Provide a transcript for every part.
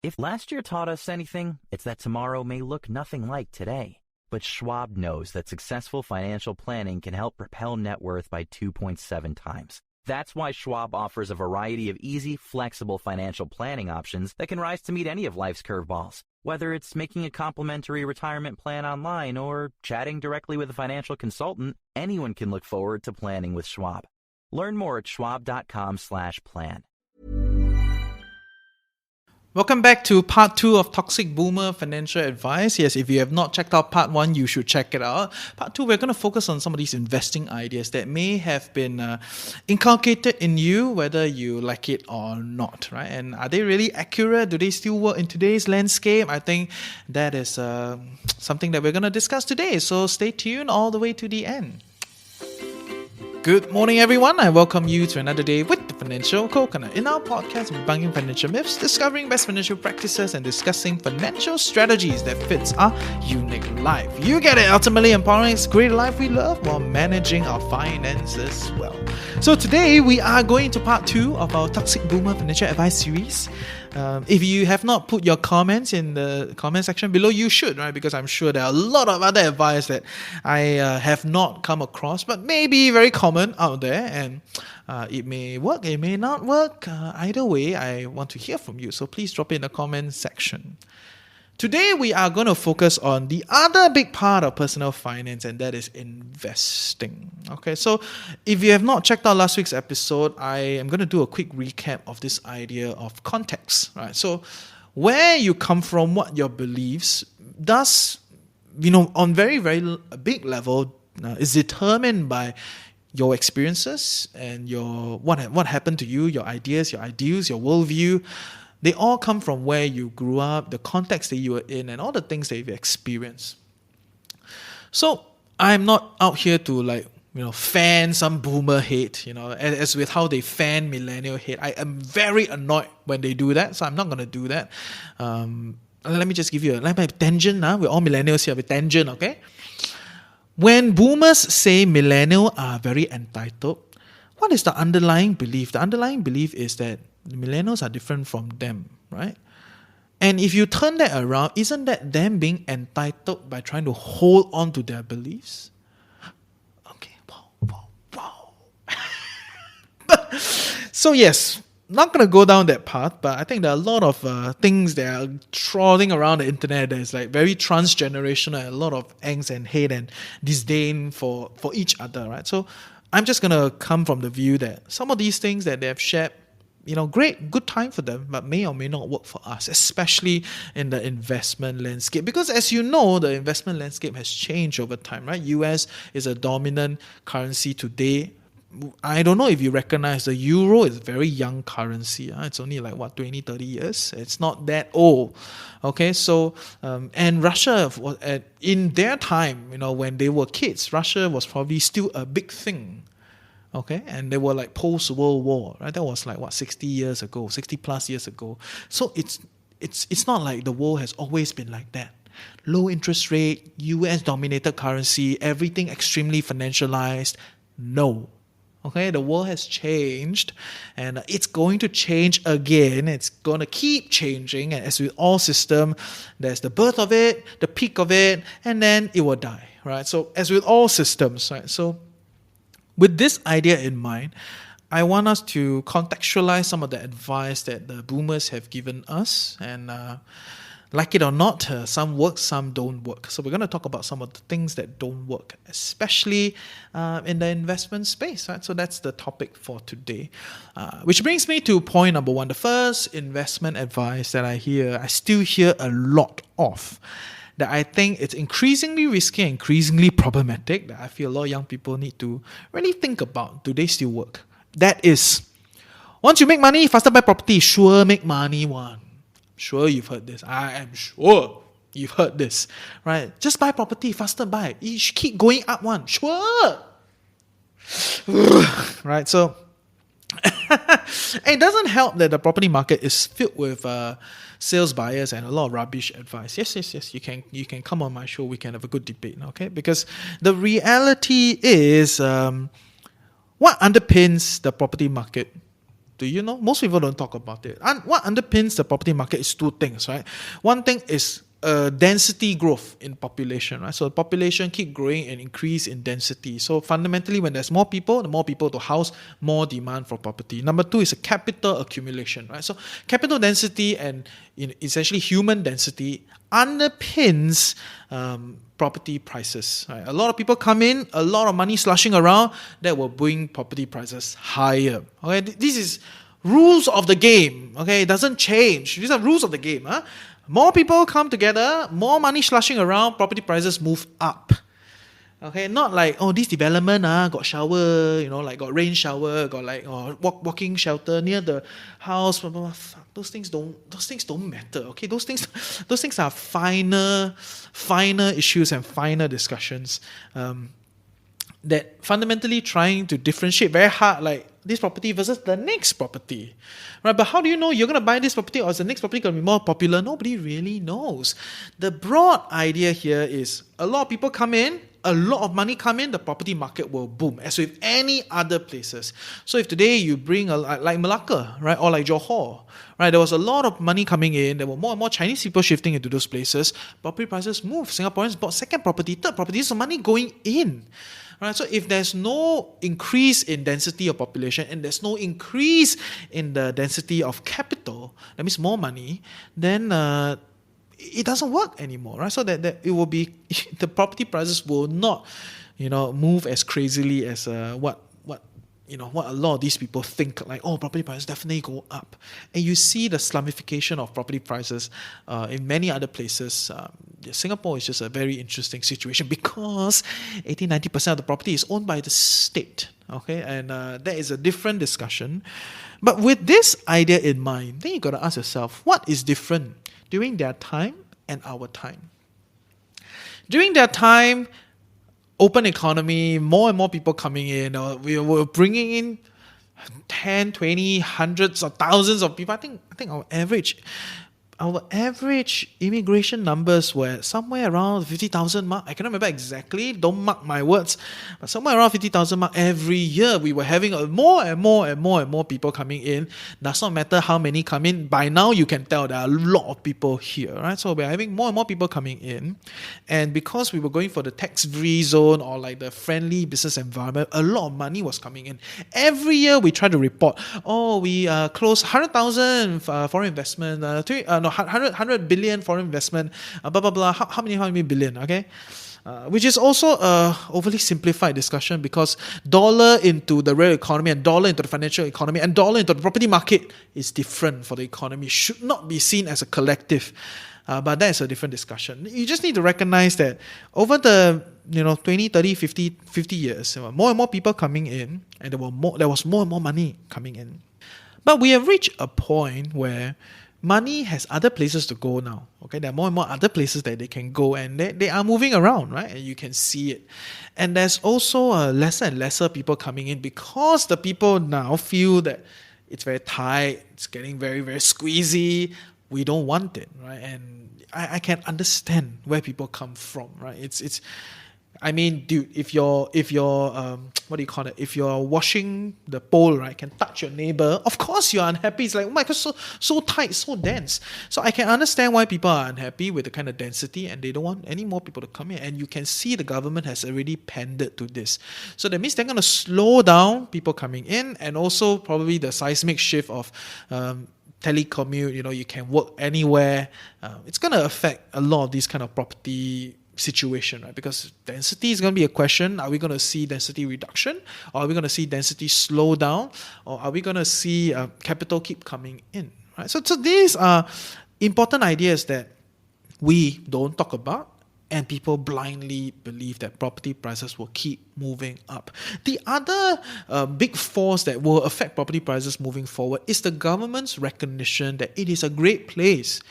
If last year taught us anything, it's that tomorrow may look nothing like today. But Schwab knows that successful financial planning can help propel net worth by 2.7 times. That's why Schwab offers a variety of easy, flexible financial planning options that can rise to meet any of life's curveballs. Whether it's making a complimentary retirement plan online or chatting directly with a financial consultant, anyone can look forward to planning with Schwab. Learn more at schwab.com/plan. Welcome back to part 2 of Toxic Boomer Financial Advice. Yes, if you have not checked out part 1, you should check it out. Part 2, we're going to focus on some of these investing ideas that may have been inculcated in you, whether you like it or not, right? And are they really accurate? Do they still work in today's landscape? I think that is something that we're going to discuss today. So stay tuned all the way to the end. Good morning, everyone. I welcome you to another day with the Financial Coconut. In our podcast, we're debunking financial myths, discovering best financial practices, and discussing financial strategies that fits our unique life. You get it. Ultimately empowering us to create a life we love while managing our finances well. So today, we are going to part 2 of our Toxic Boomer Financial Advice series. If you have not put your comments in the comment section below, you should, right? Because I'm sure there are a lot of other advice that I have not come across, but may be very common out there, and it may work, it may not work. Either way, I want to hear from you, so please drop it in the comment section. Today, we are going to focus on the other big part of personal finance, and that is investing. Okay, so if you have not checked out last week's episode, I am going to do a quick recap of this idea of context. Right, so where you come from, what your beliefs does, on very, very big level, is determined by your experiences and your what happened to you, your ideas, your ideals, your worldview. They all come from where you grew up, the context that you were in, and all the things that you've experienced. So I'm not out here to fan some boomer hate, as with how they fan millennial hate. I am very annoyed when they do that, so I'm not going to do that. Let me just give you a tangent. We're all millennials here with tangent, okay? When boomers say millennials are very entitled, what is the underlying belief? The underlying belief is that the millennials are different from them, right? And if you turn that around, isn't that them being entitled by trying to hold on to their beliefs? Okay, wow. So yes, not going to go down that path, but I think there are a lot of things that are trotting around the internet that is very transgenerational, and a lot of angst and hate and disdain for each other, right? So I'm just going to come from the view that some of these things that they have shared, great, good time for them, but may or may not work for us, especially in the investment landscape. Because as you know, the investment landscape has changed over time, right? US is a dominant currency today. I don't know if you recognize the euro is a very young currency. It's only 20, 30 years. It's not that old. Okay, so, and Russia, in their time, when they were kids, Russia was probably still a big thing. Okay, and they were post-World War, right? That was 60 years ago, 60 plus years ago. So it's not like the world has always been like that. Low interest rate, US-dominated currency, everything extremely financialized. No. Okay, the world has changed, and it's going to change again. It's going to keep changing, and as with all systems, there's the birth of it, the peak of it, and then it will die, right? So as with all systems, right? So with this idea in mind, I want us to contextualize some of the advice that the boomers have given us, and like it or not, some work, some don't work. So we're going to talk about some of the things that don't work, especially in the investment space, right? So that's the topic for today. Which brings me to point number 1. The first investment advice that I still hear a lot of, that I think it's increasingly risky and increasingly problematic, that I feel a lot of young people need to really think about. Do they still work? That is, once you make money, faster buy property. Sure, make money one. Sure, you've heard this. I am sure you've heard this, right? Just buy property, faster buy. You should keep going up one. Sure. Right, so it doesn't help that the property market is filled with sales buyers and a lot of rubbish advice. Yes. You can come on my show. We can have a good debate, okay? Because the reality is, what underpins the property market Do you know? Most people don't talk about it. And what underpins the property market is two things, right? One thing is density growth in population, right? So the population keep growing and increase in density. So fundamentally, when there's more people, the more people to house, more demand for property. Number two is a capital accumulation, right? So capital density and essentially human density underpins property prices. Right? A lot of people come in, a lot of money slushing around, that will bring property prices higher. Okay, this is rules of the game. Okay, it doesn't change. These are rules of the game. Huh? More people come together, more money slushing around, property prices move up. Okay, not like, oh, this development got shower, like got rain shower, got like walking shelter near the house, blah, blah, blah. Those things don't matter. Okay, those things are finer issues and finer discussions that fundamentally trying to differentiate very hard, like this property versus the next property, right? But how do you know you're going to buy this property or is the next property going to be more popular? Nobody really knows. The broad idea here is a lot of people come in, a lot of money come in, the property market will boom, as with any other places. So if today you bring like Malacca, right, or like Johor, right, there was a lot of money coming in, there were more and more Chinese people shifting into those places, property prices move. Singaporeans bought second property, third property, so money going in. Right, so if there's no increase in density of population and there's no increase in the density of capital, that means more money, then it doesn't work anymore, right? So that it will be the property prices will not, move as crazily as what a lot of these people think, like, oh, property prices definitely go up. And you see the slumification of property prices in many other places. Singapore is just a very interesting situation because 80-90% of the property is owned by the state. Okay, and that is a different discussion. But with this idea in mind, then you got to ask yourself, what is different during their time and our time? During their time, open economy, more and more people coming in. We were bringing in 10, 20, hundreds of thousands of people. I think our average immigration numbers were somewhere around 50,000 mark. I cannot remember exactly, don't mark my words, but somewhere around 50,000 mark every year. We were having more and more people coming in. Does not matter how many come in. By now you can tell there are a lot of people here, right? So we're having more and more people coming in. And because we were going for the tax-free zone or like the friendly business environment, a lot of money was coming in. Every year we try to report, we closed 100,000 foreign investment, 100 billion foreign investment, blah, blah, blah. How many billion, okay? Which is also a overly simplified discussion because dollar into the real economy and dollar into the financial economy and dollar into the property market is different for the economy. Should not be seen as a collective. But that is a different discussion. You just need to recognize that over the 20, 30, 50 years, more and more people coming in and there was more and more money coming in. But we have reached a point where money has other places to go now. Okay, there are more and more other places that they can go and they are moving around, right? And you can see it. And there's also lesser and lesser people coming in because the people now feel that it's very tight, it's getting very, very squeezy. We don't want it, right? And I can understand where people come from, right? I mean, dude, if you're what do you call it? If you're washing the pole, right, can touch your neighbor, of course you're unhappy. It's like, oh my God, so tight, so dense. So I can understand why people are unhappy with the kind of density and they don't want any more people to come in. And you can see the government has already pandered to this. So that means they're going to slow down people coming in and also probably the seismic shift of telecommute, you can work anywhere. It's going to affect a lot of these kind of property situation, right? Because density is going to be a question. Are we going to see density reduction? Or are we going to see density slow down? Or are we going to see capital keep coming in? Right? So these are important ideas that we don't talk about and people blindly believe that property prices will keep moving up. The other big force that will affect property prices moving forward is the government's recognition that it is a great place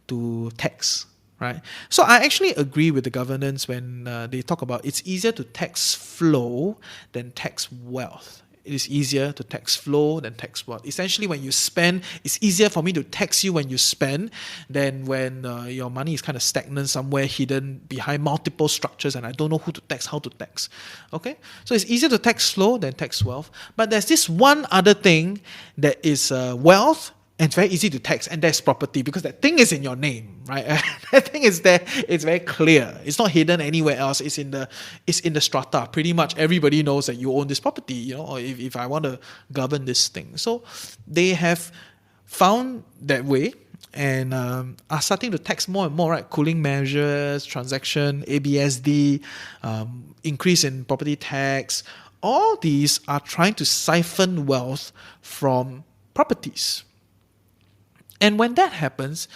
to tax. Right, so I actually agree with the governance when they talk about it's easier to tax flow than tax wealth. it is easier to tax flow than tax what. Essentially, when you spend, it's easier for me to tax you when you spend than when your money is kind of stagnant somewhere hidden behind multiple structures and I don't know who to tax, how to tax. Okay? So it's easier to tax flow than tax wealth. But there's this one other thing that is wealth, and it's very easy to tax, and that's property, because that thing is in your name, right? That thing is there, it's very clear. It's not hidden anywhere else. It's in the strata. Pretty much everybody knows that you own this property, or if I want to govern this thing. So they have found that way and are starting to tax more and more, right? Cooling measures, transaction, ABSD, increase in property tax. All these are trying to siphon wealth from properties. And when that happens,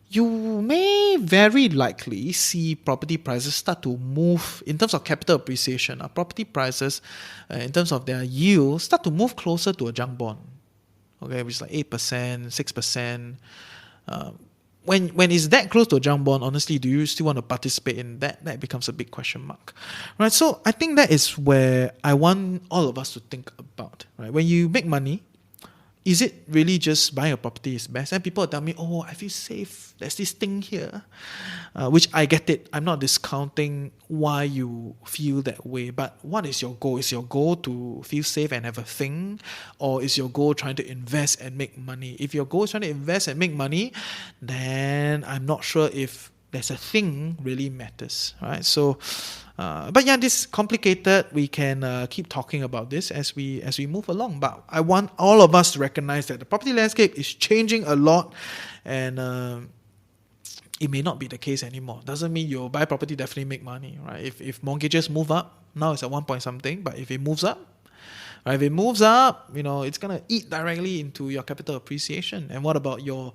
you may very likely see property prices start to move in terms of capital appreciation. Property prices, in terms of their yield, start to move closer to a junk bond. Okay, which is like 8%, 6%. When it's that close to a junk bond, honestly, do you still want to participate in that? That becomes a big question mark. Right? So I think that is where I want all of us to think about. Right? When you make money, is it really just buying a property is best? And people tell me, oh, I feel safe. There's this thing here, which I get it. I'm not discounting why you feel that way. But what is your goal? Is your goal to feel safe and have a thing? Or is your goal trying to invest and make money? If your goal is trying to invest and make money, then I'm not sure if there's a thing really matters, right? So, but yeah, this is complicated. We can keep talking about this as we move along. But I want all of us to recognize that the property landscape is changing a lot, and it may not be the case anymore. Doesn't mean you'll buy property definitely make money, right? If mortgages move up, now it's at 1 point something, but if it moves up, right, it's gonna eat directly into your capital appreciation. And what about your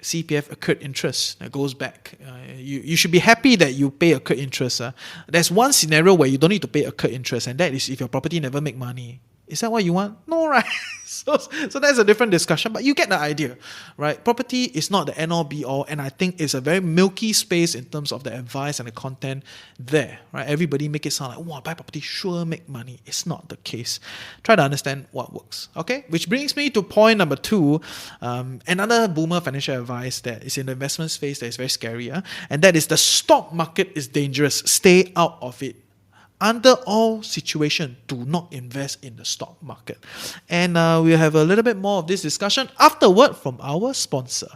CPF accrued interest that goes back? You should be happy that you pay accrued interest. There's one scenario where you don't need to pay accrued interest, and that is if your property never make money. Is that what you want? No, right? So that's a different discussion, but you get the idea, right? Property is not the end-all be-all, and I think it's a very milky space in terms of the advice and the content there, right? Everybody make it sound like, wow, buy property sure make money. It's not the case. Try to understand what works, okay? Which brings me to point number 2, another boomer financial advice that is in the investment space that is very scary, and that is the stock market is dangerous. Stay out of it. Under all situations, do not invest in the stock market. And we'll have a little bit more of this discussion afterward from our sponsor.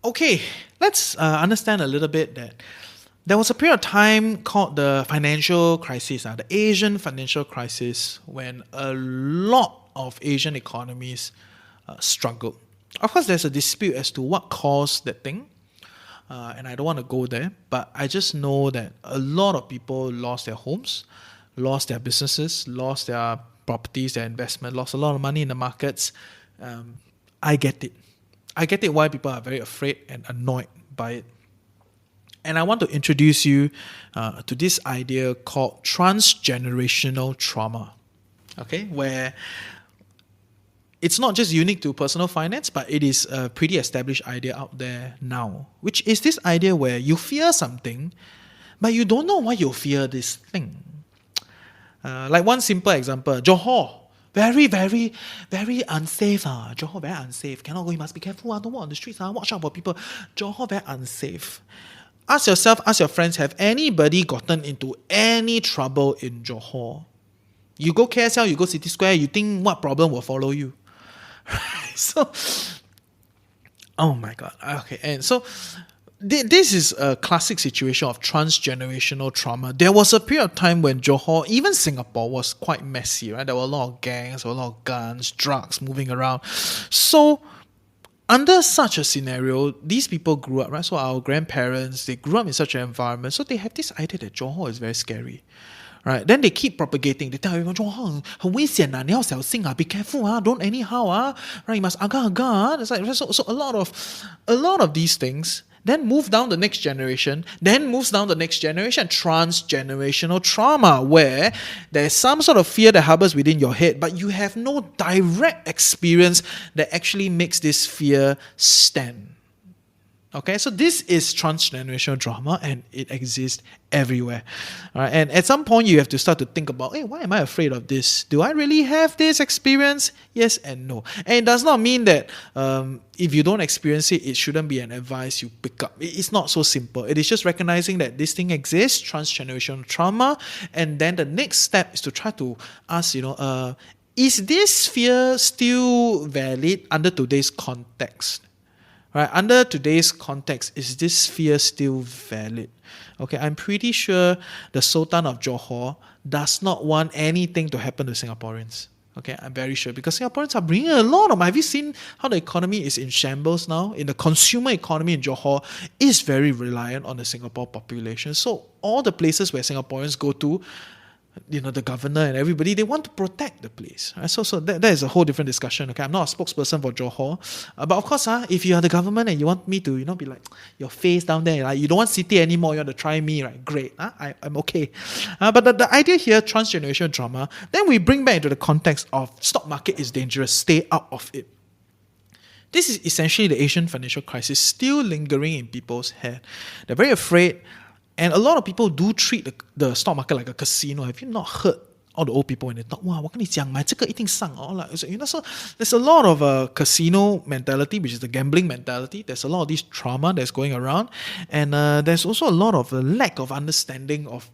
Okay, let's understand a little bit that there was a period of time called the financial crisis, the Asian financial crisis, when a lot of Asian economies struggled. Of course, there's a dispute as to what caused that thing. And I don't want to go there, but I just know that a lot of people lost their homes, lost their businesses, lost their properties, their investment, lost a lot of money in the markets. I get it. I get it why people are very afraid and annoyed by it. And I want to introduce you to this idea called transgenerational trauma, okay, where it's not just unique to personal finance, but it is a pretty established idea out there now, which is this idea where you fear something, but you don't know why you fear this thing. Like one simple example, Johor, very, very, very unsafe. Johor, very unsafe. Cannot go, you must be careful. Don't walk on the streets. Watch out for people. Johor, very unsafe. Ask yourself, ask your friends, have anybody gotten into any trouble in Johor? You go KSL, you go City Square, you think what problem will follow you? So, oh my God. Okay, and so this is a classic situation of transgenerational trauma. There was a period of time when Johor, even Singapore, was quite messy, right? There were a lot of gangs, there were a lot of guns, drugs moving around. So, under such a scenario, these people grew up, right? So our grandparents, they grew up in such an environment. So they have this idea that Johor is very scary. Right? Then they keep propagating. They tell everyone, Johor, 很危险啊, 你要小心啊, be careful, don't anyhow, right? You must agar. It's like, so a lot of these things then move down the next generation, then moves down the next generation, transgenerational trauma, where there's some sort of fear that harbors within your head, but you have no direct experience that actually makes this fear stand. Okay, so this is transgenerational drama and it exists everywhere. All right, and at some point you have to start to think about, hey, why am I afraid of this? Do I really have this experience? Yes and no. And it does not mean that if you don't experience it, it shouldn't be an advice you pick up. It's not so simple. It is just recognizing that this thing exists, transgenerational trauma, and then the next step is to try to ask, is this fear still valid under today's context? Right, under today's context, is this fear still valid? Okay, I'm pretty sure the Sultan of Johor does not want anything to happen to Singaporeans. Okay, I'm very sure because Singaporeans are bringing a lot of money. Have you seen how the economy is in shambles now? In the consumer economy in Johor is very reliant on the Singapore population. So all the places where Singaporeans go to, the governor and everybody, they want to protect the place. Right? So that is a whole different discussion. Okay, I'm not a spokesperson for Johor, but of course, if you are the government and you want me to, be like your face down there, like you don't want city anymore, you want to try me, right? Great, I'm okay. But the idea here, transgenerational drama, then we bring back into the context of stock market is dangerous, stay out of it. This is essentially the Asian financial crisis still lingering in people's head. They're very afraid. And a lot of people do treat the stock market like a casino. Have you not heard all the old people when they talk, wow, 我跟你讲买这个一定上 so there's a lot of casino mentality, which is the gambling mentality. There's a lot of this trauma that's going around. And there's also a lot of lack of understanding of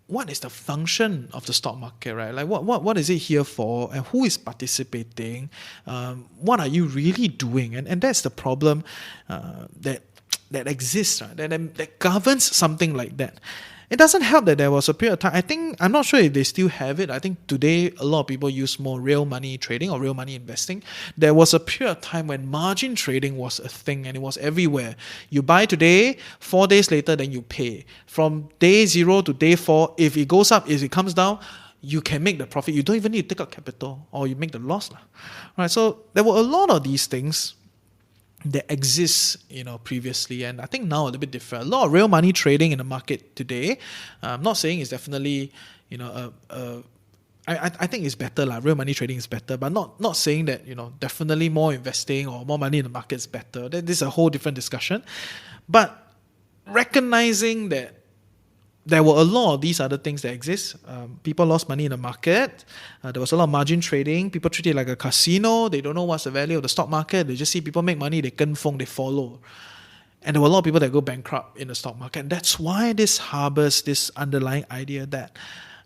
what is the function of the stock market, right? Like what is it here for, and who is participating? What are you really doing? And that's the problem that exists, right? that governs something like that. It doesn't help that there was a period of time, I'm not sure if they still have it. I think today a lot of people use more real money trading or real money investing. There was a period of time when margin trading was a thing and it was everywhere. You buy today, 4 days later, then you pay. From day 0 to day 4, if it goes up, if it comes down, you can make the profit. You don't even need to take out capital or you make the loss. Right? So there were a lot of these things that exists, previously, and I think now a little bit different. A lot of real money trading in the market today. I'm not saying it's definitely, I think it's better. Real money trading is better, but not saying that, definitely more investing or more money in the market is better. This is a whole different discussion. But recognizing that there were a lot of these other things that exist. People lost money in the market. There was a lot of margin trading. People treat it like a casino. They don't know what's the value of the stock market. They just see people make money, they kenfong, they follow. And there were a lot of people that go bankrupt in the stock market. And that's why this harbors this underlying idea that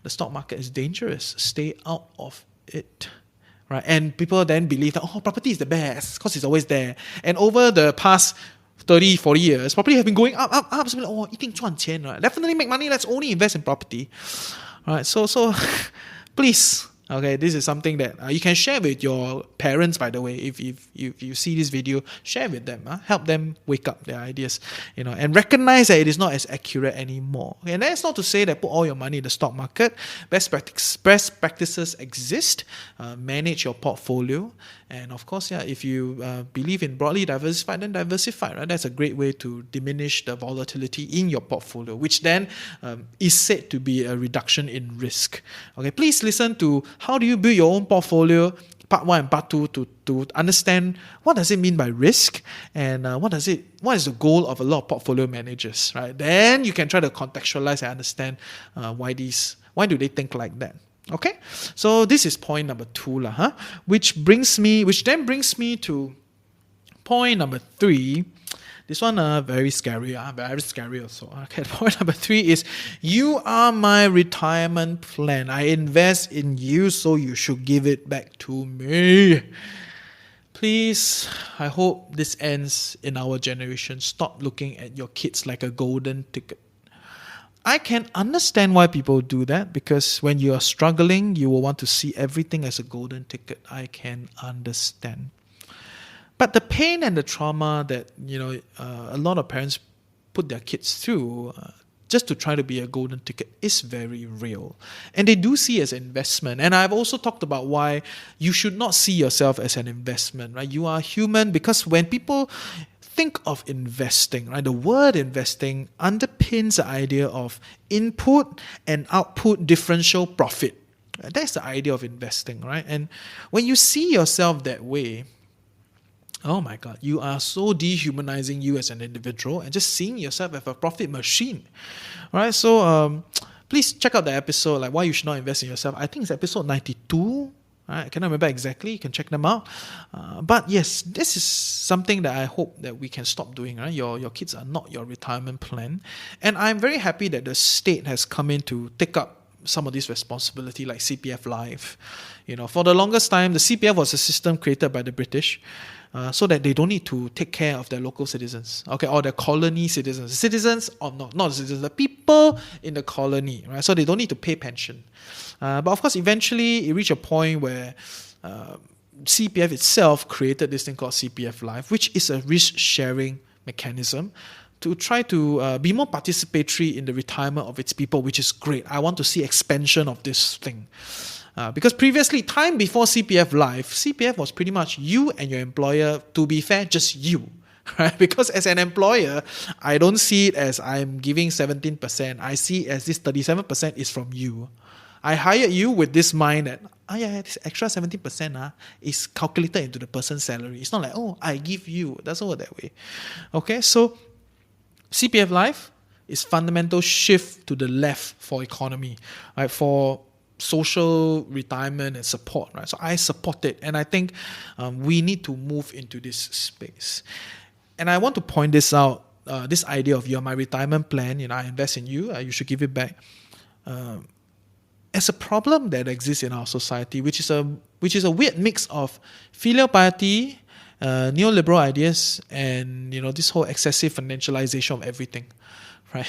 the stock market is dangerous. Stay out of it. Right? And people then believe that, property is the best because it's always there. And over the past 30, 40 years, property have been going up. So 一定赚钱, right? Definitely make money. Let's only invest in property. All right, so please, okay, this is something that you can share with your parents, by the way. If you see this video, share with them. Help them wake up their ideas, and recognize that it is not as accurate anymore. Okay? And that's not to say that put all your money in the stock market. Best practices exist. Manage your portfolio. And of course, if you believe in broadly diversified, then diversify, right? That's a great way to diminish the volatility in your portfolio, which then is said to be a reduction in risk. Okay, please listen to how do you build your own portfolio, part 1 and part 2, to understand what does it mean by risk and what is the goal of a lot of portfolio managers, right? Then you can try to contextualize and understand why do they think like that. Okay, so this is point number 2, which then brings me to point number 3. This one very scary, very scary also. Okay, point number 3 is you are my retirement plan. I invest in you, so you should give it back to me. Please, I hope this ends in our generation. Stop looking at your kids like a golden ticket. I can understand why people do that, because when you are struggling, you will want to see everything as a golden ticket. I can understand. But the pain and the trauma that a lot of parents put their kids through just to try to be a golden ticket is very real. And they do see it as an investment. And I've also talked about why you should not see yourself as an investment, right? You are human, because when people think of investing, right? The word investing underpins the idea of input and output differential profit. That's the idea of investing, right? And when you see yourself that way, Oh my God, you are so dehumanizing you as an individual and just seeing yourself as a profit machine. All right, so please check out the episode, like why you should not invest in yourself. I think it's episode 92. Right, I cannot remember exactly. You can check them out. But yes, this is something that I hope that we can stop doing. Right? Your kids are not your retirement plan. And I'm very happy that the state has come in to take up some of this responsibility, like CPF Life. For the longest time, the CPF was a system created by the British so that they don't need to take care of their local citizens, or their colony citizens or not the citizens, the people in the colony, right? So they don't need to pay pension. But of course, eventually it reached a point where CPF itself created this thing called CPF Life, which is a risk-sharing mechanism to try to be more participatory in the retirement of its people, which is great. I want to see expansion of this thing. Because previously, time before CPF Life, CPF was pretty much you and your employer, to be fair, just you. Right? Because as an employer, I don't see it as I'm giving 17%. I see it as this 37% is from you. I hired you with this mind that, this extra 17% is calculated into the person's salary. It's not like, I give you. It doesn't work that way. Okay, so CPF Life is fundamental shift to the left for economy, right? For social retirement and support, right? So I support it, and I think we need to move into this space. And I want to point this out, this idea of you're my retirement plan, I invest in you, you should give it back, as a problem that exists in our society, which is a weird mix of filial piety, neoliberal ideas, and this whole excessive financialization of everything. Right?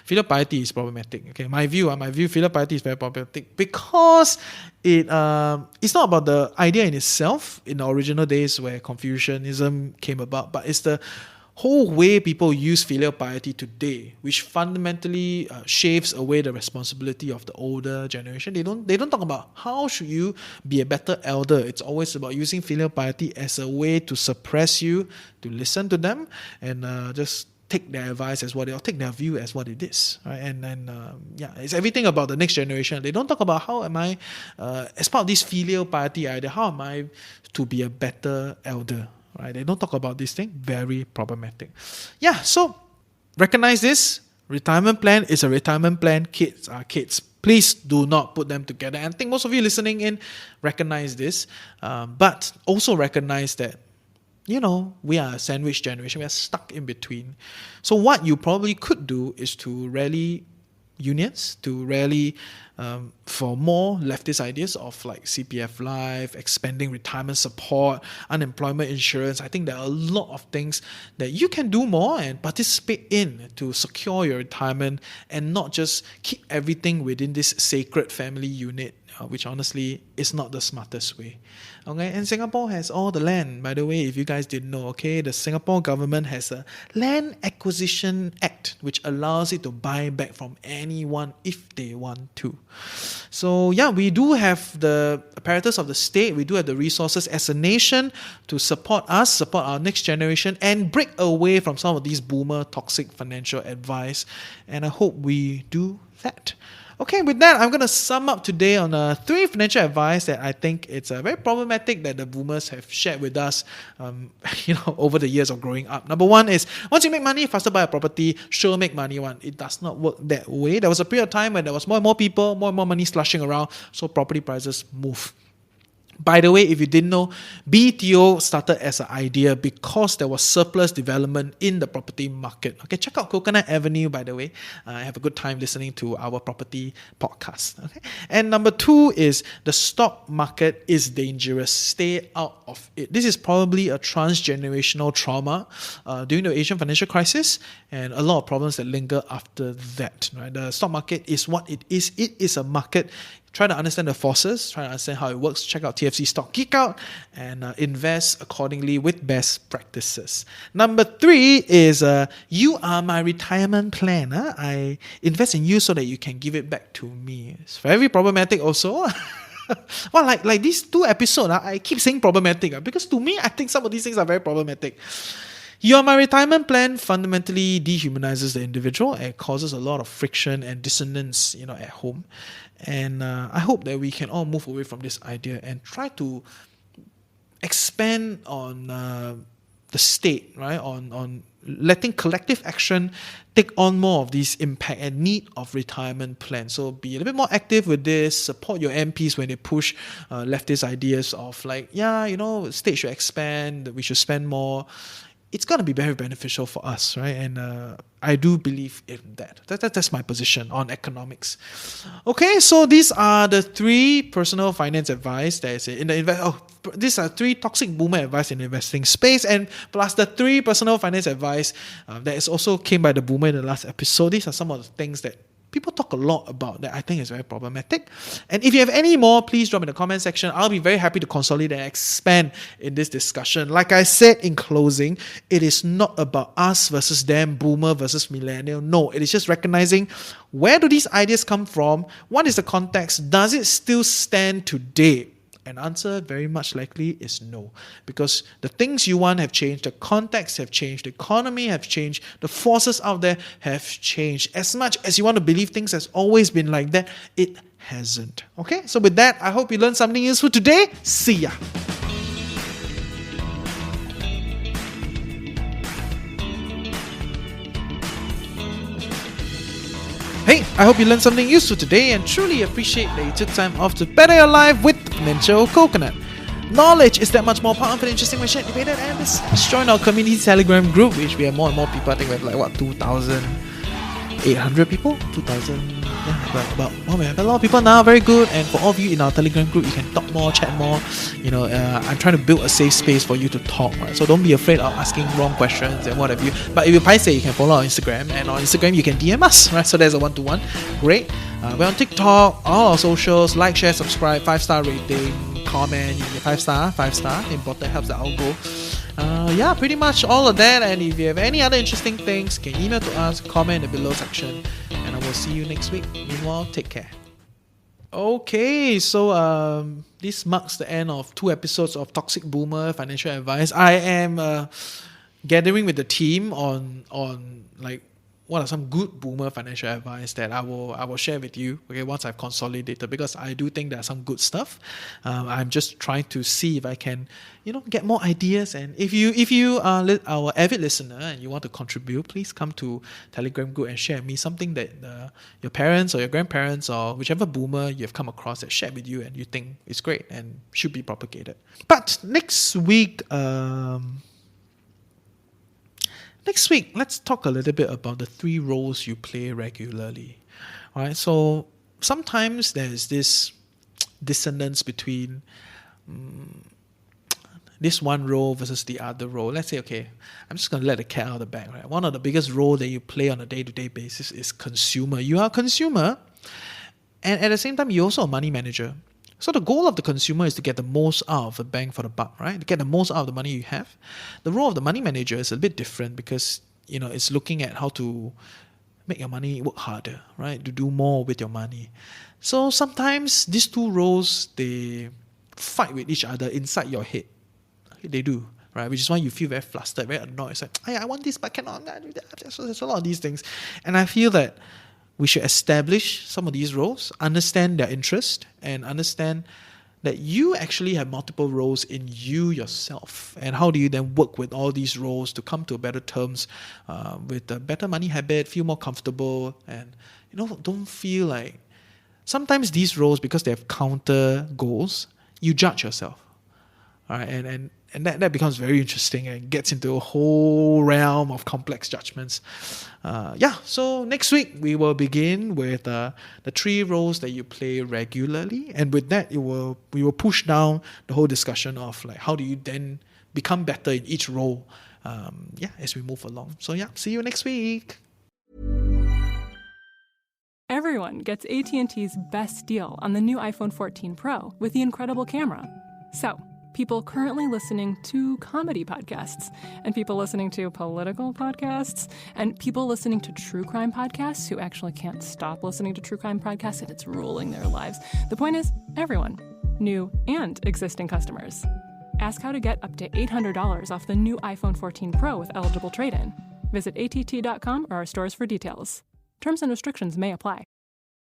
Filial piety is problematic. Okay, my view, filial piety is very problematic because it's not about the idea in itself in the original days where Confucianism came about, but it's the whole way people use filial piety today, which fundamentally shaves away the responsibility of the older generation. They don't talk about how should you be a better elder. It's always about using filial piety as a way to suppress you, to listen to them, and just take their advice as what they, or take their view as what it is, right? And then it's everything about the next generation. They don't talk about how am I, as part of this filial piety idea, how am I to be a better elder, right? They don't talk about this thing. Very problematic. So recognize this. Retirement plan is a retirement plan. Kids are kids. Please do not put them together. And I think most of you listening in recognize this, but also recognize that we are a sandwich generation. We are stuck in between. So what you probably could do is to rally unions, to rally for more leftist ideas of like CPF Life, expanding retirement support, unemployment insurance. I think there are a lot of things that you can do more and participate in to secure your retirement and not just keep everything within this sacred family unit, which honestly is not the smartest way. Okay, and Singapore has all the land, by the way, if you guys didn't know. Okay, the Singapore government has a Land Acquisition Act which allows it to buy back from anyone if they want to. So we do have the apparatus of the state, we do have the resources as a nation to support us, support our next generation, and break away from some of these boomer toxic financial advice. And I hope we do that. Okay, with that, I'm going to sum up today on 3 financial advice that I think it's very problematic that the boomers have shared with us, over the years of growing up. Number 1 is, once you make money, faster buy a property, sure make money one. It does not work that way. There was a period of time when there was more and more people, more and more money slushing around, so property prices move. By the way, if you didn't know, BTO started as an idea because there was surplus development in the property market. Okay, check out Coconut Avenue, by the way. Have a good time listening to our property podcast. Okay, and number 2 is the stock market is dangerous. Stay out of it. This is probably a transgenerational trauma during the Asian financial crisis and a lot of problems that linger after that. Right? The stock market is what it is. It is a market. Try to understand the forces, try to understand how it works. Check out TFC Stock Geek Out and invest accordingly with best practices. Number 3 is you are my retirement plan. I invest in you so that you can give it back to me. It's very problematic also. Well, like these 2 episodes, I keep saying problematic because to me, I think some of these things are very problematic. You are my retirement plan fundamentally dehumanizes the individual and causes a lot of friction and dissonance, at home. And I hope that we can all move away from this idea and try to expand on the state, right? On letting collective action take on more of these impact and need of retirement plans. So be a little bit more active with this. Support your MPs when they push leftist ideas of like, state should expand, we should spend more. It's going to be very beneficial for us, right? And I do believe in that. That's my position on economics. Okay, so these are the 3 personal finance advice that is in the these are 3 toxic boomer advice in the investing space, and plus the 3 personal finance advice that is also came by the boomer in the last episode. These are some of the things that people talk a lot about that I think is very problematic. And if you have any more, please drop in the comment section. I'll be very happy to consolidate and expand in this discussion. Like I said in closing, it is not about us versus them, boomer versus millennial. No, it is just recognizing where do these ideas come from? What is the context? Does it still stand today? An answer very much likely is no, because the things you want have changed, the context have changed, the economy have changed, the forces out there have changed. As much as you want to believe things has always been like that, it hasn't. Okay, so with that, I hope you learned something useful today. See ya. Hey, I hope you learned something useful today and truly appreciate that you took time off to better your life with Financial Coconut. Knowledge is that much more powerful and interesting when shared, debated, and discussed. Join our community Telegram group, which we have more and more people. I think we have 2,800 people? 2,000, we have a lot of people now, very good. And for all of you in our Telegram group, you can talk more, chat more. I'm trying to build a safe space for you to talk, right? So don't be afraid of asking wrong questions and what have you. But if you paiseh, you can follow our Instagram, and on Instagram you can DM us, right? So there's a 1-to-1. Great. We're on TikTok, all our socials, like, share, subscribe, 5-star rating, comment, you can 5-star, important, helps the algo. Pretty much all of that. And if you have any other interesting things, you can email to us, comment in the below section, and I will see you next week. Meanwhile, take care. Okay, so this marks the end of 2 episodes of Toxic Boomer Financial Advice. I am gathering with the team on what are some good boomer financial advice that I will share with you, okay, once I've consolidated, because I do think there's some good stuff. I'm just trying to see if I can, get more ideas. And if you are our avid listener and you want to contribute, please come to Telegram group and share with me something that your parents or your grandparents or whichever boomer you have come across that shared with you and you think is great and should be propagated. But next week, let's talk a little bit about the 3 roles you play regularly. All right, so sometimes there's this dissonance between this one role versus the other role. Let's say, okay, I'm just going to let the cat out of the bag. Right? One of the biggest roles that you play on a day-to-day basis is consumer. You are a consumer, and at the same time, you're also a money manager. So the goal of the consumer is to get the most out of the bang for the buck, right? To get the most out of the money you have. The role of the money manager is a bit different because, it's looking at how to make your money work harder, right? To do more with your money. So sometimes these 2 roles, they fight with each other inside your head. They do, right? Which is why you feel very flustered, very annoyed. It's like, I want this, but I cannot. There's a lot of these things. And I feel that we should establish some of these roles, understand their interest, and understand that you actually have multiple roles in you yourself. And how do you then work with all these roles to come to better terms with a better money habit, feel more comfortable, and don't feel like sometimes these roles, because they have counter goals, you judge yourself. All right, and that becomes very interesting and gets into a whole realm of complex judgments. So next week we will begin with the 3 roles that you play regularly, and with that we will push down the whole discussion of like how do you then become better in each role as we move along. So see you next week. Everyone gets AT&T's best deal on the new iPhone 14 Pro with the incredible camera. So, people currently listening to comedy podcasts, and people listening to political podcasts, and people listening to true crime podcasts who actually can't stop listening to true crime podcasts and it's ruling their lives. The point is, everyone, new and existing customers. Ask how to get up to $800 off the new iPhone 14 Pro with eligible trade-in. Visit att.com or our stores for details. Terms and restrictions may apply.